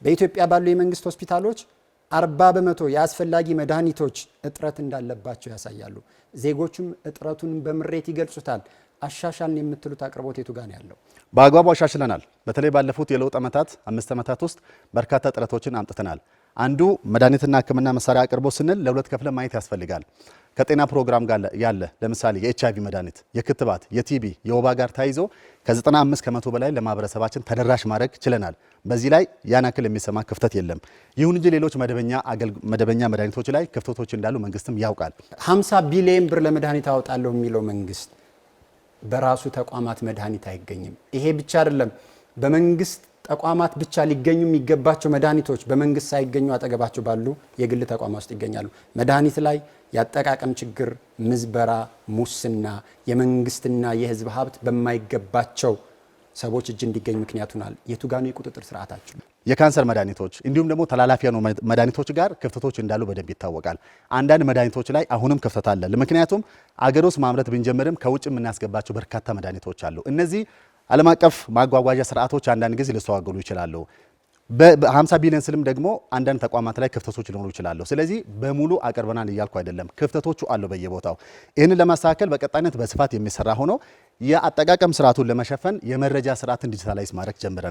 በኢትዮጵያ ባሉ የመንግስት ሆስፒታሎች 40% የአስፈላጊ መድኃኒቶች እጥረት እንዳለባቸው ያሳያሉ። ዜጎቹም እጥረቱን በምሬት ይገልጹታል። አሻሻልን የምትሉት አቅርቦት የቱ ጋር ነው ያለው? በአግባቡ አሻሽለናል። በተለይ ባለፉት የለውጥ ዓመታት 5 ዓመታት ውስጥ በርካታ ጥረቶችን አምጥተናል። አንዱ መድኃኒትና ሕክምና መሳሪያ አቅርቦት ስንል ለሁለት ከፍለ ማየት ያስፈልጋል። ከጤና ፕሮግራም ጋር ያለ ለምሳሌ የኤችአይቪ መድኃኒት፣ የክትባት፣ የቲቢ፣ የወባ ጋር ተያይዞ ከ95% በላይ ለማህበረሰባችን ተደራሽ ማድረግ ችለናል። በዚህ ላይ ያን ያክል የሚሰማ ክፍተት የለም። ይሁን እንጂ ሌሎች መደበኛ መድኃኒቶች ላይ ክፍተቶች እንዳሉ መንግስትም ያውቃል። 50 ቢሊዮን ብር ለመድኃኒት አወጣለሁ የሚለው መንግስት በራሱ ተቋማት መድኃኒት አይገኝም። ይሄ ብቻ አይደለም። በመንግስት ተቋማት ብቻ ሊገኙ የሚገባቸው መድኃኒቶች በመንግስት ሳይገኙ አጠገባቸው ባሉ የግል ተቋማት ውስጥ ይገኛሉ። መድኃኒት ላይ ያጠቃቀም ችግር፣ ምዝበራ፣ ሙስና፣ የመንግስትና የህዝብ ሀብት በማይገባቸው ሰዎች እጅ እንዲገኝ ምክንያት ሆኗል። የቱ ጋር ነው የቁጥጥር ስርዓታችሁ? የካንሰር መድኃኒቶች እንዲሁም ደግሞ ተላላፊ ያሉ መድኃኒቶች ጋር ክፍተቶች እንዳሉ በደንብ ይታወቃል። አንዳንድ መድኃኒቶች ላይ አሁንም ክፍተት አለ። ምክንያቱም አገር ውስጥ ማምረት ብንጀምርም ከውጭ የምናስገባቸው በርካታ መድኃኒቶች አሉ። እነዚህ ዓለም አቀፍ ማጓጓዣ ስርዓቶች አንዳንድ ጊዜ ሊስተዋገሉ ይችላሉ። በ50 ቢሊዮን ስልም ደግሞ አንዳንድ ተቋማት ላይ ክፍተቶች ሊኖሩ ይችላሉ። ስለዚህ በሙሉ አቅርበናል እያልኩ አይደለም፣ ክፍተቶቹ አሉ በየቦታው። ይህንን ለማስተካከል በቀጣይነት በስፋት የሚሰራ ሆኖ የአጠቃቀም ስርዓቱን ለመሸፈን የመረጃ ስርዓትን ዲጂታላይዝ ማድረግ ጀምረናል።